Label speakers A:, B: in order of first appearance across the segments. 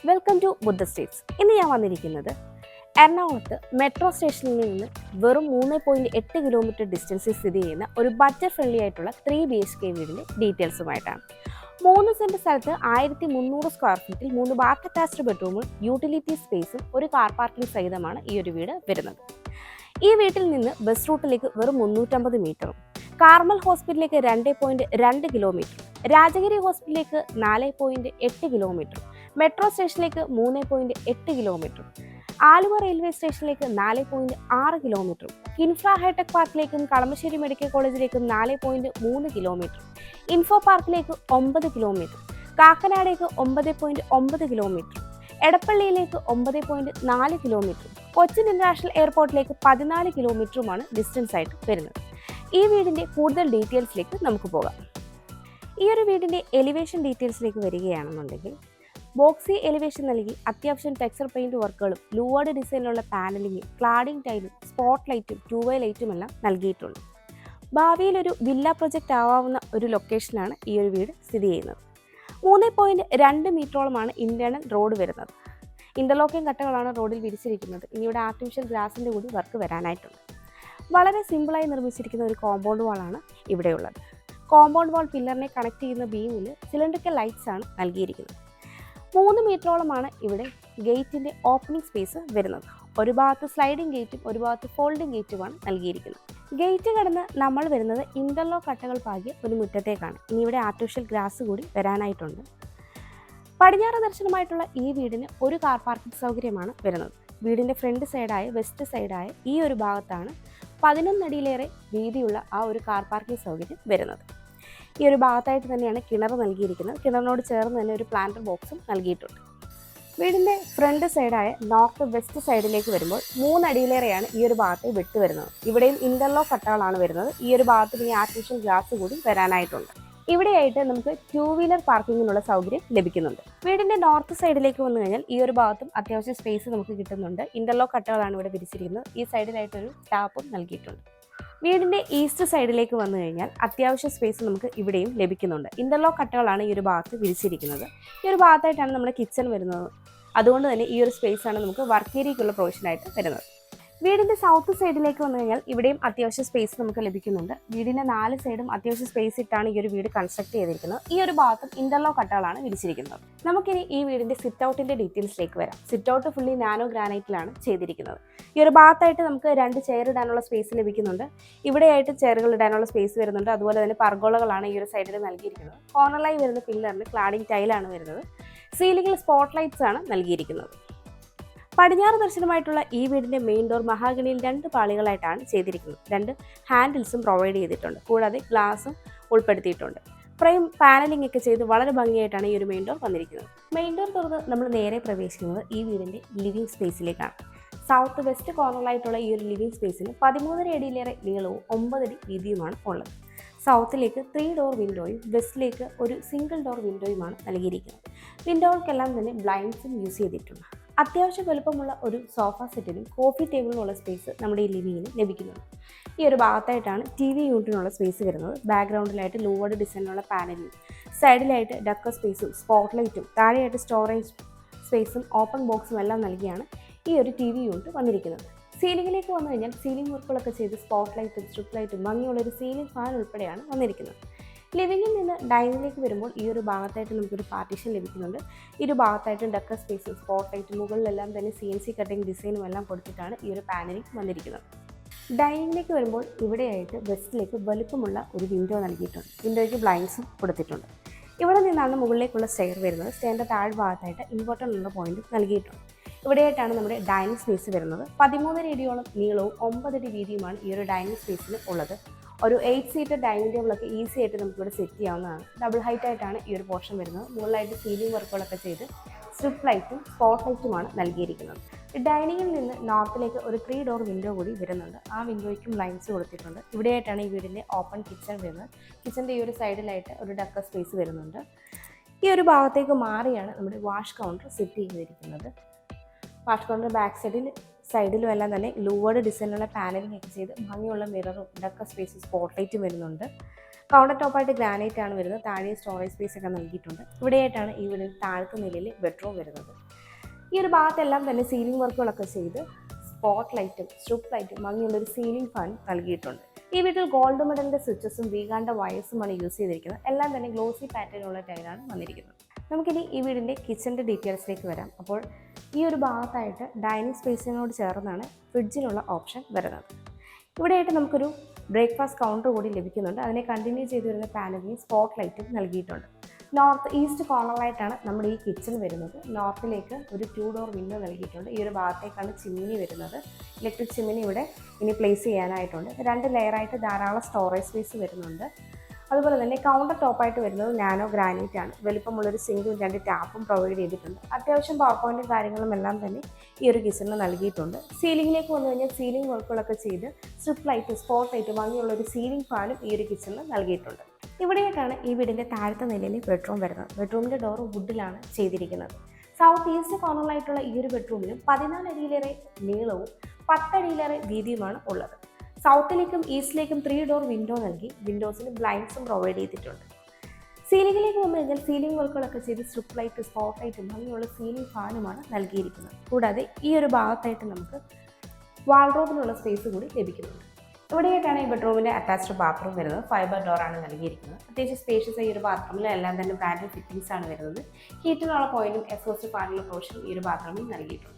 A: Welcome to Buddha States. ഇന്ന് ഞാൻ വന്നിരിക്കുന്നത് എറണാകുളത്ത് മെട്രോ സ്റ്റേഷനിൽ നിന്ന് വെറും 3.8 കിലോമീറ്റർ ഡിസ്റ്റൻസിൽ സ്ഥിതി ചെയ്യുന്ന ഒരു ബഡ്ജറ്റ് ഫ്രണ്ട്ലി ആയിട്ടുള്ള 3 BHK വീടിൻ്റെ ഡീറ്റെയിൽസുമായിട്ടാണ്. 3 സെൻറ്റ് സ്ഥലത്ത് 1300 സ്ക്വയർ ഫീറ്റിൽ 3 ബാത്ത് അറ്റാച്ച്ഡ് ബെഡ്റൂമും യൂട്ടിലിറ്റി സ്പേസും ഒരു കാർ പാർക്കിംഗ് സഹിതമാണ് ഈ ഒരു വീട് വരുന്നത്. ഈ വീട്ടിൽ നിന്ന് ബസ് റൂട്ടിലേക്ക് വെറും 350 മീറ്ററും, കാർമൽ ഹോസ്പിറ്റലിലേക്ക് 2.2 കിലോമീറ്റർ, രാജഗിരി ഹോസ്പിറ്റലിലേക്ക് 4.8 കിലോമീറ്റർ, മെട്രോ സ്റ്റേഷനിലേക്ക് 3.8 കിലോമീറ്റർ, ആലുവ റെയിൽവേ സ്റ്റേഷനിലേക്ക് 4.6 കിലോമീറ്റർ, കിൻഫ്ര ഹൈടെക് പാർക്കിലേക്കും കളമശ്ശേരി മെഡിക്കൽ കോളേജിലേക്കും 4.3 കിലോമീറ്റർ, ഇൻഫോ പാർക്കിലേക്ക് 9 കിലോമീറ്റർ, കാക്കനാടേക്ക് 9.9 കിലോമീറ്റർ, എടപ്പള്ളിയിലേക്ക് 9.4 കിലോമീറ്റർ, കൊച്ചിൻ ഇന്റർനാഷണൽ എയർപോർട്ടിലേക്ക് 14 കിലോമീറ്ററുമാണ് ഡിസ്റ്റൻസ് ആയിട്ട് വരുന്നത്. ഈ വീടിൻ്റെ കൂടുതൽ ഡീറ്റെയിൽസിലേക്ക് നമുക്ക് പോകാം. ഈ ഒരു വീടിൻ്റെ എലിവേഷൻ ഡീറ്റെയിൽസിലേക്ക് വരികയാണെന്നുണ്ടെങ്കിൽ ബോക്സി എലിവേഷൻ നൽകി അത്യാവശ്യം ടെക്സ്ചർ പെയിൻറ് വർക്കുകളും ലൂവേർഡ് ഡിസൈനിലുള്ള പാനലിങ്ങും ക്ലാഡിംഗ് ടൈലും സ്പോട്ട് ലൈറ്റും 2-way ലൈറ്റും എല്ലാം നൽകിയിട്ടുണ്ട്. ഭാവിയിൽ ഒരു വില്ല പ്രൊജക്റ്റ് ആവാവുന്ന ഒരു ലൊക്കേഷനാണ് ഈ ഒരു വീട് സ്ഥിതി ചെയ്യുന്നത്. 3.2 മീറ്ററോളമാണ് ഇന്റേണൽ റോഡ് വരുന്നത്. ഇന്റർലോക്കിംഗ് കട്ടകളാണ് റോഡിൽ വിരിച്ചിരിക്കുന്നത്. ഇനി ഇവിടെ ആർട്ടിഫിഷ്യൽ ഗ്രാസിൻ്റെ കൂടി വർക്ക് വരാനായിട്ടുണ്ട്. വളരെ സിമ്പിളായി നിർമ്മിച്ചിരിക്കുന്ന ഒരു കോമ്പൗണ്ട് വാളാണ് ഇവിടെയുള്ളത്. കോമ്പൗണ്ട് വാൾ പില്ലറിനെ കണക്ട് ചെയ്യുന്ന ബീമിൽ സിലിണ്ടറിക്കൽ ലൈറ്റ്സ് ആണ് നൽകിയിരിക്കുന്നത്. 3 മീറ്ററോളമാണ് ഇവിടെ ഗേറ്റിൻ്റെ ഓപ്പണിംഗ് സ്പേസ് വരുന്നത്. ഒരു ഭാഗത്ത് സ്ലൈഡിംഗ് ഗേറ്റും ഒരു ഭാഗത്ത് ഫോൾഡിംഗ് ഗേറ്റുമാണ് നൽകിയിരിക്കുന്നത്. ഗേറ്റ് കടന്ന് നമ്മൾ വരുന്നത് ഇന്റർലോക്ക് കട്ടകൾ പാകിയ ഒരു മുറ്റത്തേക്കാണ്. ഇനി ഇവിടെ ആർട്ടിഫിഷ്യൽ ഗ്രാസ് കൂടി വരാനായിട്ടുണ്ട്. പടിഞ്ഞാറ് ദർശനമായിട്ടുള്ള ഈ വീടിന് ഒരു കാർ പാർക്കിംഗ് സൗകര്യമാണ് വരുന്നത്. വീടിൻ്റെ ഫ്രണ്ട് സൈഡായ വെസ്റ്റ് സൈഡായ ഈ ഒരു ഭാഗത്താണ് 11 അടിയിലേറെ വീതിയുള്ള ആ ഒരു കാർ പാർക്കിംഗ് സൗകര്യം വരുന്നത്. ഈ ഒരു ഭാഗത്തായിട്ട് തന്നെയാണ് കിണർ നൽകിയിരിക്കുന്നത്. കിണറിനോട് ചേർന്ന് തന്നെ ഒരു പ്ലാന്റർ ബോക്സും നൽകിയിട്ടുണ്ട്. വീടിൻ്റെ ഫ്രണ്ട് സൈഡായ നോർത്ത് വെസ്റ്റ് സൈഡിലേക്ക് വരുമ്പോൾ 3 അടിയിലേറെയാണ് ഈ ഒരു ഭാഗത്ത് വിട്ട് വരുന്നത്. ഇവിടെയും ഇന്റർലോക്ക് കട്ടകളാണ് വരുന്നത്. ഈ ഒരു ഭാഗത്ത് ഈ ആർട്ടിഫിഷ്യൽ ഗ്രാസ് കൂടി വരാനായിട്ടുണ്ട്. ഇവിടെയായിട്ട് നമുക്ക് 2 വീലർ പാർക്കിങ്ങിനുള്ള സൗകര്യം ലഭിക്കുന്നുണ്ട്. വീടിൻ്റെ നോർത്ത് സൈഡിലേക്ക് വന്നു കഴിഞ്ഞാൽ ഈ ഒരു ഭാഗത്തും അത്യാവശ്യം സ്പേസ് നമുക്ക് കിട്ടുന്നുണ്ട്. ഇന്റർലോക്ക് കട്ടകളാണ് ഇവിടെ വിരിച്ചിരിക്കുന്നത്. ഈ സൈഡിലായിട്ടൊരു ടാപ്പും നൽകിയിട്ടുണ്ട്. വീടിൻ്റെ ഈസ്റ്റ് സൈഡിലേക്ക് വന്നു കഴിഞ്ഞാൽ അത്യാവശ്യം സ്പേസ് നമുക്ക് ഇവിടെയും ലഭിക്കുന്നുണ്ട്. ഇന്റർലോക്ക് കട്ടകളാണ് ഈ ഒരു ഭാഗത്ത് വിരിച്ചിരിക്കുന്നത്. ഈ ഒരു ഭാഗത്തായിട്ടാണ് നമ്മുടെ കിച്ചൺ വരുന്നത്. അതുകൊണ്ട് തന്നെ ഈ ഒരു സ്പേസാണ് നമുക്ക് വർക്ക് ഏരിയയ്ക്കുള്ള പ്രൊവിഷനായിട്ട് വരുന്നത്. വീടിൻ്റെ സൗത്ത് സൈഡിലേക്ക് വന്നു കഴിഞ്ഞാൽ ഇവിടെയും അത്യാവശ്യം സ്പേസ് നമുക്ക് ലഭിക്കുന്നുണ്ട്. വീടിൻ്റെ 4 സൈഡും അത്യാവശ്യം സ്പേസ് ഇട്ടാണ് ഈ ഒരു വീട് കൺസ്ട്രക്ട് ചെയ്തിരിക്കുന്നത്. ഈ ഒരു ഭാഗത്തും ഇന്റർലോക്ക് കട്ടകളാണ് വിരിച്ചിരിക്കുന്നത്. നമുക്കിനി ഈ വീടിൻ്റെ സിറ്റ് ഔട്ടിൻ്റെ ഡീറ്റെയിൽസിലേക്ക് വരാം. സിറ്റ് ഔട്ട് ഫുള്ളി നാനോ ഗ്രാനൈറ്റിലാണ് ചെയ്തിരിക്കുന്നത്. ഈ ഒരു ഭാഗത്തായിട്ട് നമുക്ക് 2 ചെയർ ഇടാനുള്ള സ്പേസ് ലഭിക്കുന്നുണ്ട്. ഇവിടെയായിട്ട് ചെയറുകൾ ഇടാനുള്ള സ്പേസ് വരുന്നുണ്ട്. അതുപോലെ തന്നെ പർഗോളകളാണ് ഈ ഒരു സൈഡിൽ നൽകിയിരിക്കുന്നത്. കോർണറായി വരുന്ന പില്ലറിന് ക്ലാഡിംഗ് ടൈലാണ് വരുന്നത്. സീലിംഗിൽ സ്പോട്ട് ലൈറ്റ്സ് ആണ് നൽകിയിരിക്കുന്നത്. പടിഞ്ഞാറ് ദർശനമായിട്ടുള്ള ഈ വീടിൻ്റെ മെയിൻ ഡോർ മഹാഗണിയിൽ 2 പാളികളായിട്ടാണ് ചെയ്തിരിക്കുന്നത്. 2 ഹാൻഡിൽസും പ്രൊവൈഡ് ചെയ്തിട്ടുണ്ട്. കൂടാതെ ഗ്ലാസും ഉൾപ്പെടുത്തിയിട്ടുണ്ട്. ഫ്രെയിം പാനലിംഗ് ഒക്കെ ചെയ്ത് വളരെ ഭംഗിയായിട്ടാണ് ഈ ഒരു മെയിൻ ഡോർ വന്നിരിക്കുന്നത്. മെയിൻ ഡോർ തുറന്ന് നമ്മൾ നേരെ പ്രവേശിക്കുന്നത് ഈ വീടിൻ്റെ ലിവിംഗ് സ്പേസിലേക്കാണ്. സൗത്ത് വെസ്റ്റ് കോർണറായിട്ടുള്ള ഈ ഒരു ലിവിംഗ് സ്പേസിന് 13.5 അടിയിലേറെ നീളവും 9 അടി വീതിയുമാണ് ഉള്ളത്. സൗത്തിലേക്ക് 3 ഡോർ വിൻഡോയും വെസ്റ്റിലേക്ക് ഒരു സിംഗിൾ ഡോർ വിൻഡോയുമാണ് നൽകിയിരിക്കുന്നത്. വിൻഡോകൾക്കെല്ലാം തന്നെ ബ്ലൈൻഡ്സും യൂസ് ചെയ്തിട്ടുണ്ട്. അത്യാവശ്യം വലുപ്പമുള്ള ഒരു സോഫ സെറ്റിനും കോഫി ടേബിളിനുള്ള സ്പേസ് നമ്മുടെ ഈ ലിവിങ്ങിന് ലഭിക്കുന്നുണ്ട്. ഈ ഒരു ഭാഗത്തായിട്ടാണ് TV യൂണിറ്റിനുള്ള സ്പേസ് വരുന്നത്. ബാക്ക്ഗ്രൗണ്ടിലായിട്ട് ലൂവേർഡ് ഡിസൈനിലുള്ള പാനലും, സൈഡിലായിട്ട് ഡക്കർ സ്പേസും സ്പോട്ട് ലൈറ്റും, താഴെയായിട്ട് സ്റ്റോറേജ് സ്പേസും ഓപ്പൺ ബോക്സും എല്ലാം നൽകിയാണ് ഈ ഒരു TV യൂണിറ്റ് വന്നിരിക്കുന്നത്. സീലിംഗിലേക്ക് വന്നു കഴിഞ്ഞാൽ സീലിംഗ് വർക്കുകളൊക്കെ ചെയ്ത് സ്പോട്ട് ലൈറ്റും സ്ട്രിപ്പ് ലൈറ്റും ഭംഗിയുള്ളൊരു സീലിംഗ് ഫാൻ ഉൾപ്പെടെയാണ് വന്നിരിക്കുന്നത്. ലിവിങ്ങിൽ നിന്ന് ഡൈനിങ്ങിലേക്ക് വരുമ്പോൾ ഈ ഒരു ഭാഗത്തായിട്ട് നമുക്കൊരു പാർട്ടീഷൻ ലഭിക്കുന്നുണ്ട്. ഈ ഒരു ഭാഗത്തായിട്ട് ഡക്കർ സ്പേസും സ്പോട്ട് ലൈറ്റും മുകളിലെല്ലാം തന്നെ CNC കട്ടിംഗ് ഡിസൈനും എല്ലാം കൊടുത്തിട്ടാണ് ഈ ഒരു പാനലിംഗ് വന്നിരിക്കുന്നത്. ഡൈനിങ്ങിലേക്ക് വരുമ്പോൾ ഇവിടെയായിട്ട് വെസ്റ്റിലേക്ക് വലുപ്പമുള്ള ഒരു വിൻഡോ നൽകിയിട്ടുണ്ട്. വിൻഡോയ്ക്ക് ബ്ലൈൻഡ്സും കൊടുത്തിട്ടുണ്ട്. ഇവിടെ നിന്നാണ് മുകളിലേക്കുള്ള സ്റ്റെയർ വരുന്നത്. സ്റ്റെയറിൻ്റെ താഴ്ഭാഗത്തായിട്ട് ഇൻവെർട്ടറിനുള്ള പോയിന്റ് നൽകിയിട്ടുണ്ട്. ഇവിടെയായിട്ടാണ് നമ്മുടെ ഡൈനിങ് സ്പേസ് വരുന്നത്. 13 അടിയോളം നീളവും 9 അടി വീതിയുമാണ് ഈ ഒരു ഡൈനിങ് സ്പേസിൽ ഉള്ളത്. ഒരു 8 സീറ്റർ ഡൈനിങ് ടേബിളൊക്കെ ഈസി ആയിട്ട് നമുക്കിവിടെ സെറ്റ് ചെയ്യാവുന്നതാണ്. ഡബിൾ ഹൈറ്റ് ആയിട്ടാണ് ഈ ഒരു പോർഷൻ വരുന്നത്. മുകളിലായിട്ട് സീലിംഗ് വർക്കുകളൊക്കെ ചെയ്ത് സ്ട്രിപ്പ് ലൈറ്റും സ്പോട്ട് ലൈറ്റുമാണ് നൽകിയിരിക്കുന്നത്. ഡൈനിങ്ങിൽ നിന്ന് നോർത്തിലേക്ക് ഒരു 3 ഡോർ വിൻഡോ കൂടി വരുന്നുണ്ട്. ആ വിൻഡോയ്ക്കും ലൈൻസ് കൊടുത്തിട്ടുണ്ട്. ഇവിടെയായിട്ടാണ് ഈ വീടിൻ്റെ ഓപ്പൺ കിച്ചൺ വരുന്നത്. കിച്ചൻ്റെ ഈ ഒരു സൈഡിലായിട്ട് ഒരു ഡക്കർ സ്പേസ് വരുന്നുണ്ട്. ഈ ഒരു ഭാഗത്തേക്ക് മാറിയാണ് നമ്മുടെ വാഷ് കൗണ്ടർ സെറ്റ് ചെയ്തിരിക്കുന്നത്. വാഷ് കൗണ്ടർ ബാക്ക് സൈഡിലും എല്ലാം തന്നെ ലൂവേർഡ് ഡിസൈനുള്ള പാനലിംഗ് ഒക്കെ ചെയ്ത് ഭംഗിയുള്ള മിററും ഡക്കർ സ്പേസും സ്പോട്ട് ലൈറ്റും വരുന്നുണ്ട്. കൗണ്ടർ ടോപ്പായിട്ട് ഗ്രാനൈറ്റ് ആണ് വരുന്നത്. താഴെ സ്റ്റോറേജ് സ്പേസ് ഒക്കെ നൽകിയിട്ടുണ്ട്. ഇവിടെയായിട്ടാണ് ഈ വീടിൻ്റെ താഴത്തെ നിലയിൽ ബെഡ്റൂം വരുന്നത്. ഈ ഒരു ഭാഗത്തെല്ലാം തന്നെ സീലിംഗ് വർക്കുകളൊക്കെ ചെയ്ത് സ്പോട്ട് ലൈറ്റും സ്ട്രിപ്പ് ലൈറ്റും ഭംഗിയുള്ളൊരു സീലിംഗ് ഫാൻ നൽകിയിട്ടുണ്ട്. ഈ വീട്ടിൽ ഗോൾഡ് മെഡലിൻ്റെ സ്വിച്ചസും വീഗാണ്ട വയേഴ്സുമാണ് യൂസ് ചെയ്തിരിക്കുന്നത്. എല്ലാം തന്നെ ഗ്ലോസി പാറ്റേണുള്ള ടൈലാണ് വന്നിരിക്കുന്നത്. നമുക്കിനി ഈ വീടിൻ്റെ കിച്ചൻ്റെ ഡീറ്റെയിൽസിലേക്ക് വരാം. അപ്പോൾ ഈ ഒരു ഭാഗത്തായിട്ട് ഡൈനിങ് സ്പേസിനോട് ചേർന്നാണ് ഫ്രിഡ്ജിനുള്ള ഓപ്ഷൻ വരുന്നത്. ഇവിടെയായിട്ട് നമുക്കൊരു ബ്രേക്ക്ഫാസ്റ്റ് കൗണ്ടർ കൂടി ലഭിക്കുന്നുണ്ട്. അതിനെ കണ്ടിന്യൂ ചെയ്ത് വരുന്ന പാനലിന് സ്പോട്ട് ലൈറ്റും നൽകിയിട്ടുണ്ട്. നോർത്ത് ഈസ്റ്റ് കോർണറായിട്ടാണ് നമ്മുടെ ഈ കിച്ചൺ വരുന്നത്. നോർത്തിലേക്ക് ഒരു 2 ഡോർ വിൻഡോ നൽകിയിട്ടുണ്ട്. ഈ ഒരു ഭാഗത്തേക്കാണ് ചിമ്മിനി വരുന്നത്. ഇലക്ട്രിക് ചിമ്മിനി ഇവിടെ ഇനി പ്ലേസ് ചെയ്യാനായിട്ടുണ്ട്. 2 ലെയറായിട്ട് ധാരാളം സ്റ്റോറേജ് സ്പേസ് വരുന്നുണ്ട്. അതുപോലെ തന്നെ കൗണ്ടർ ടോപ്പായിട്ട് വരുന്നത് നാനോ ഗ്രാനൈറ്റ് ആണ്. വലുപ്പമുള്ളൊരു സിങ്കും 2 ടാപ്പും പ്രൊവൈഡ് ചെയ്തിട്ടുണ്ട്. അത്യാവശ്യം പവർ പോയിന്റും കാര്യങ്ങളും എല്ലാം തന്നെ ഈ ഒരു കിച്ചണിൽ നൽകിയിട്ടുണ്ട്. സീലിംഗിലേക്ക് വന്നു കഴിഞ്ഞാൽ സീലിംഗ് വർക്കുകളൊക്കെ ചെയ്ത് സ്ട്രിപ്പ് ലൈറ്റ്, സ്പോട്ട് ലൈറ്റ് ഭംഗിയുള്ളൊരു സീലിംഗ് ഫാനും ഈ ഒരു കിച്ചണിൽ നൽകിയിട്ടുണ്ട്. ഇവിടെയായിട്ടാണ് ഈ വീടിൻ്റെ താഴത്തെ നിലയിൽ ബെഡ്റൂം വരുന്നത്. ബെഡ്റൂമിൻ്റെ ഡോർ വുഡിലാണ് ചെയ്തിരിക്കുന്നത്. സൗത്ത് ഈസ്റ്റ് കോർണറിലായിട്ടുള്ള ഈ ഒരു ബെഡ്റൂമിന് 14 അടിയിലേറെ നീളവും 10 അടിയിലേറെ വീതിയുമാണ് ഉള്ളത്. സൗത്തിലേക്കും ഈസ്റ്റിലേക്കും 3 ഡോർ വിൻഡോ നൽകി വിൻഡോസിന് ബ്ലൈൻഡ്സും പ്രൊവൈഡ് ചെയ്തിട്ടുണ്ട്. സീലിംഗിലേക്ക് വന്നു കഴിഞ്ഞാൽ സീലിംഗ് വർക്കുകളൊക്കെ ചെയ്ത് സ്ട്രിപ്പ് ലൈറ്റ്, സ്പോട്ട് ലൈറ്റും ഭംഗിയുള്ള സീലിംഗ് ഫാനുമാണ് നൽകിയിരിക്കുന്നത്. കൂടാതെ ഈ ഒരു ഭാഗത്തായിട്ട് നമുക്ക് വാൾഡ്രോബിനുള്ള സ്പേസ് കൂടി ലഭിക്കുന്നുണ്ട്. ഇവിടെയായിട്ടാണ് ഈ ബെഡ്റൂമിൻ്റെ അറ്റാച്ച്ഡ് ബാത്റൂം വരുന്നത്. ഫൈബർ ഡോറാണ് നൽകിയിരിക്കുന്നത്. അത്യാവശ്യം സ്പേഷ്യസ് ഈ ഒരു ബാത്റൂമിൽ എല്ലാം തന്നെ ബ്രാൻഡഡ് ഫിറ്റിംഗ്സ് ആണ് വരുന്നത്. ഹീറ്റിനുള്ള പോയിന്റും എക്സോസ്റ്റ് ഫാനുള്ള പ്രൊവിഷനും ഈ ഒരു ബാത്റൂമിൽ നൽകിയിട്ടുണ്ട്.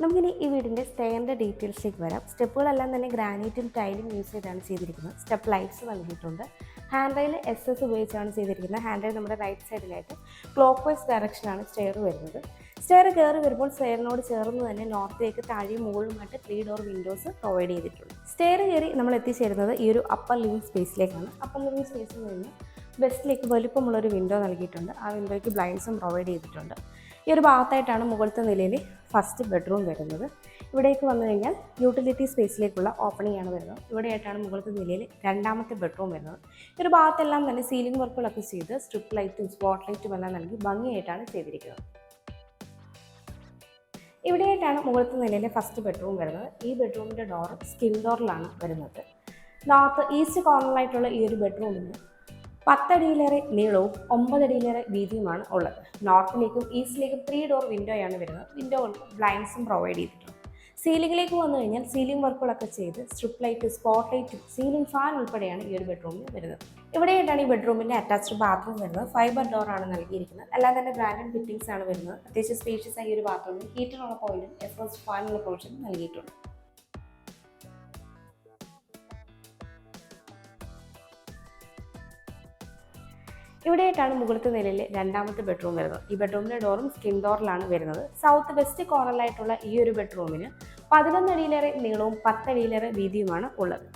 A: നമുക്കിനി ഈ വീടിൻ്റെ സ്റ്റെയറിൻ്റെ ഡീറ്റെയിൽസിലേക്ക് വരാം. സ്റ്റെപ്പുകളെല്ലാം തന്നെ ഗ്രാനൈറ്റും ടൈലും യൂസ് ചെയ്താണ് ചെയ്തിരിക്കുന്നത്. സ്റ്റെപ്പ് ലൈറ്റ്സ് നൽകിയിട്ടുണ്ട്. ഹാൻഡ് റെയിൽ SS ഉപയോഗിച്ചാണ് ചെയ്തിരിക്കുന്നത്. ഹാൻഡ് റെയിൽ നമ്മുടെ റൈറ്റ് സൈഡിലായിട്ട് ക്ലോക്ക് വൈസ് ഡയറക്ഷനാണ് സ്റ്റെയർ വരുന്നത്. സ്റ്റെയർ കയറി വരുമ്പോൾ സ്റ്റെയറിനോട് ചേർന്ന് തന്നെ നോർത്തിലേക്ക് താഴെയും മുകളിലുമായിട്ട് 3 ഡോർ വിൻഡോസ് പ്രൊവൈഡ് ചെയ്തിട്ടുണ്ട്. സ്റ്റെയർ കയറി നമ്മൾ എത്തിച്ചേരുന്നത് ഈ ഒരു അപ്പർ ലിവിംഗ് സ്പേസിലേക്കാണ്. അപ്പർ ലിവിംഗ് സ്പേസിൽ നിന്ന് വെസ്റ്റിലേക്ക് വലുപ്പമുള്ളൊരു വിൻഡോ നൽകിയിട്ടുണ്ട്. ആ വിൻഡോയ്ക്ക് ബ്ലൈൻഡ്സും പ്രൊവൈഡ് ചെയ്തിട്ടുണ്ട്. ഈ ഒരു ഭാഗത്തായിട്ടാണ് മുകളിലത്തെ നിലയിൽ ഫസ്റ്റ് ബെഡ്റൂം വരുന്നത്. ഇവിടേക്ക് വന്നു കഴിഞ്ഞാൽ യൂട്ടിലിറ്റി സ്പേസിലേക്കുള്ള ഓപ്പണിംഗ് ആണ് വരുന്നത്. ഇവിടെയായിട്ടാണ് മുകളിലത്തെ നിലയിൽ രണ്ടാമത്തെ ബെഡ്റൂം വരുന്നത്. ഈ ഒരു ഭാഗത്തെല്ലാം തന്നെ സീലിംഗ് വർക്കുകളൊക്കെ ചെയ്ത് സ്ട്രിപ്പ് ലൈറ്റും സ്പോട്ട് ലൈറ്റും എല്ലാം നൽകി ഭംഗിയായിട്ടാണ് ചെയ്തിരിക്കുന്നത്. ഇവിടെയായിട്ടാണ് മുകളിലത്തെ നിലയിലെ ഫസ്റ്റ് ബെഡ്റൂം വരുന്നത്. ഈ ബെഡ്റൂമിൻ്റെ ഡോർ സ്കിൻ ഡോറിലാണ് വരുന്നത്. നോർത്ത് ഈസ്റ്റ് കോർണറിലായിട്ടുള്ള ഈ ഒരു ബെഡ്റൂമിന് 10 അടിയിലേറെ നീളവും 9 അടിയിലേറെ വീതിയുമാണ് ഉള്ളത്. നോർത്തിലേക്കും ഈസ്റ്റിലേക്കും 3 ഡോർ വിൻഡോയാണ് വരുന്നത്. വിൻഡോകൾക്ക് ബ്ലൈൻഡ്സും പ്രൊവൈഡ് ചെയ്തിട്ടുണ്ട്. സീലിംഗിലേക്ക് വന്നു കഴിഞ്ഞാൽ സീലിംഗ് വർക്കുകളൊക്കെ ചെയ്ത് സ്ട്രിപ്പ് ലൈറ്റ്, സ്പോട്ട് ലൈറ്റും സീലിംഗ് ഫാൻ ഉൾപ്പെടെയാണ് ഈ ഒരു ബെഡ്റൂമിൽ വരുന്നത്. ഇവിടെയായിട്ടാണ് ഈ ബെഡ്റൂമിൻ്റെ അറ്റാച്ച്ഡ് ബാത്റൂം വരുന്നത്. ഫൈബർ ഡോറാണ് നൽകിയിരിക്കുന്നത്. എല്ലാം തന്നെ ബ്രാൻഡഡ് ഫിറ്റിംഗ്സ് ആണ് വരുന്നത്. അത്യാവശ്യം സ്പേഷ്യസ് ആയ ഒരു ബാത്റൂമിൽ ഹീറ്ററിനുള്ള പോയിന്റും എക്സോസ്റ്റ് ഫാനുള്ള പ്രൊവിഷനും നൽകിയിട്ടുണ്ട്. ഇവിടെയായിട്ടാണ് മുകളിലത്തെ നിലയിൽ രണ്ടാമത്തെ ബെഡ്റൂം വരുന്നത്. ഈ ബെഡ്റൂമിൻ്റെ ഡോറും സ്കിൻ ഡോറിലാണ് വരുന്നത്. സൗത്ത് വെസ്റ്റ് കോർണറിലായിട്ടുള്ള ഈ ഒരു ബെഡ്റൂമിന് 11 അടിയിലേറെ നീളവും 10 അടിയിലേറെ വീതിയുമാണ് ഉള്ളത്.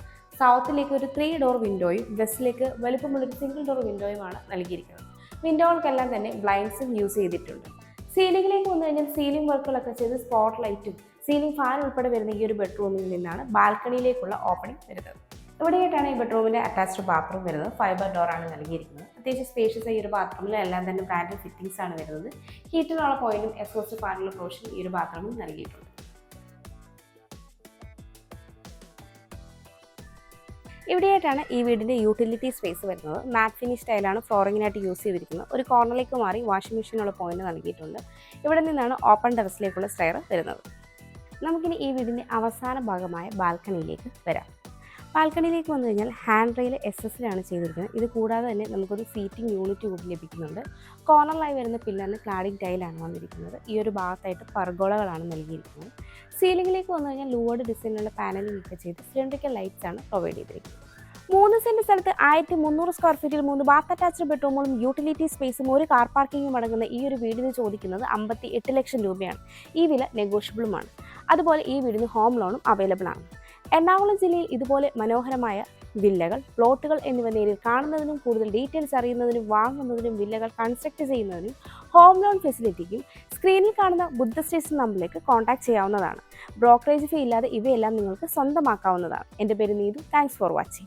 A: സൗത്തിലേക്ക് ഒരു 3 ഡോർ വിൻഡോയും വെസ്റ്റിലേക്ക് വലുപ്പമുള്ളൊരു സിംഗിൾ ഡോർ വിൻഡോയുമാണ് നൽകിയിരിക്കുന്നത്. വിൻഡോകൾക്കെല്ലാം തന്നെ ബ്ലൈൻഡ്സും യൂസ് ചെയ്തിട്ടുണ്ട്. സീലിംഗിലേക്ക് വന്നു കഴിഞ്ഞാൽ സീലിംഗ് വർക്കുകളൊക്കെ ചെയ്ത് സ്പോട്ട് ലൈറ്റും സീലിംഗ് ഫാൻ ഉൾപ്പെടെ വരുന്ന ഈ ഒരു ബെഡ്റൂമിൽ നിന്നാണ് ബാൽക്കണിയിലേക്കുള്ള ഓപ്പണിംഗ് വരുന്നത്. ഇവിടെയായിട്ടാണ് ഈ ബെഡ്റൂമിൻ്റെ അറ്റാച്ച്ഡ് ബാത്റൂം വരുന്നത്. ഫൈബർ ഡോറാണ് നൽകിയിരിക്കുന്നത്. അത്യാവശ്യം സ്പേഷ്യസ് ഈ ഒരു ബാത്റൂമിൽ എല്ലാം തന്നെ ബ്രാൻഡഡ് ഫിറ്റിംഗ്സ് ആണ് വരുന്നത്. ഹീറ്ററിനുള്ള പോയിന്റും എക്സോസ്റ്റ് ഫാനുള്ള പ്രൊവിഷനും ഈ ഒരു ബാത്റൂമിൽ നൽകിയിട്ടുണ്ട്. ഇവിടെയായിട്ടാണ് ഈ വീടിൻ്റെ യൂട്ടിലിറ്റി സ്പേസ് വരുന്നത്. മാറ്റ് ഫിനിഷ് സ്റ്റൈലാണ് ഫ്ലോറിങ്ങിനായിട്ട് യൂസ് ചെയ്തിരിക്കുന്നത്. ഒരു കോർണറിലേക്ക് മാറി വാഷിംഗ് മെഷീനുള്ള പോയിന്റ് നൽകിയിട്ടുണ്ട്. ഇവിടെ നിന്നാണ് ഓപ്പൺ ടെറസിലേക്കുള്ള സ്റ്റെയർ വരുന്നത്. നമുക്കിനി ഈ വീടിൻ്റെ അവസാന ഭാഗമായ ബാൽക്കണിയിലേക്ക് വരാം. ബാൽക്കണിയിലേക്ക് വന്നു കഴിഞ്ഞാൽ ഹാൻഡ് റെയിൽ SS-ലാണ് ചെയ്തിരിക്കുന്നത്. ഇത് കൂടാതെ തന്നെ നമുക്കൊരു സീറ്റിംഗ് യൂണിറ്റ് കൂടി ലഭിക്കുന്നുണ്ട്. കോർണറിലായി വരുന്ന പില്ലറിന് ക്ലാഡിംഗ് ടൈലാണ് വന്നിരിക്കുന്നത്. ഈ ഒരു ഭാഗത്തായിട്ട് പർഗോളകളാണ് നൽകിയിരിക്കുന്നത്. സീലിംഗിലേക്ക് വന്നു കഴിഞ്ഞാൽ ലൂവേർഡ് ഡിസൈനുള്ള പാനലിംഗ് ഒക്കെ ചെയ്ത് സിലിണ്ടറിക്കൽ ലൈറ്റ്സ് ആണ് പ്രൊവൈഡ് ചെയ്തിരിക്കുന്നത്. 3 സെന്റ് സ്ഥലത്ത് 1300 സ്ക്വയർ ഫീറ്റിൽ 3 ബാത്ത് അറ്റാച്ച്ഡ് ബെഡ്റൂമുകളും യൂട്ടിലിറ്റി സ്പേസും ഒരു കാർ പാർക്കിങ്ങും അടങ്ങുന്ന ഈ ഒരു വീടിന് ചോദിക്കുന്നത് 58 ലക്ഷം രൂപയാണ്. ഈ വില നെഗോഷ്യബിളുമാണ്. അതുപോലെ ഈ വീടിന് ഹോം ലോണും അവൈലബിൾ ആണ്. എറണാകുളം ജില്ലയിൽ ഇതുപോലെ മനോഹരമായ വില്ലകൾ, പ്ലോട്ടുകൾ എന്നിവ നേരിൽ കാണുന്നതിനും കൂടുതൽ ഡീറ്റെയിൽസ് അറിയുന്നതിനും വാങ്ങുന്നതിനും വില്ലകൾ കൺസ്ട്രക്ട് ചെയ്യുന്നതിനും ഹോം ലോൺ ഫെസിലിറ്റിക്കും സ്ക്രീനിൽ കാണുന്ന ബുദ്ധ സ്റ്റേഷൻ നമ്പറിലേക്ക് കോൺടാക്ട് ചെയ്യാവുന്നതാണ്. ബ്രോക്കറേജ് ഫീ ഇല്ലാതെ ഇവയെല്ലാം നിങ്ങൾക്ക് സ്വന്തമാക്കാവുന്നതാണ്. എൻ്റെ പേര് നീതു. Thanks for watching.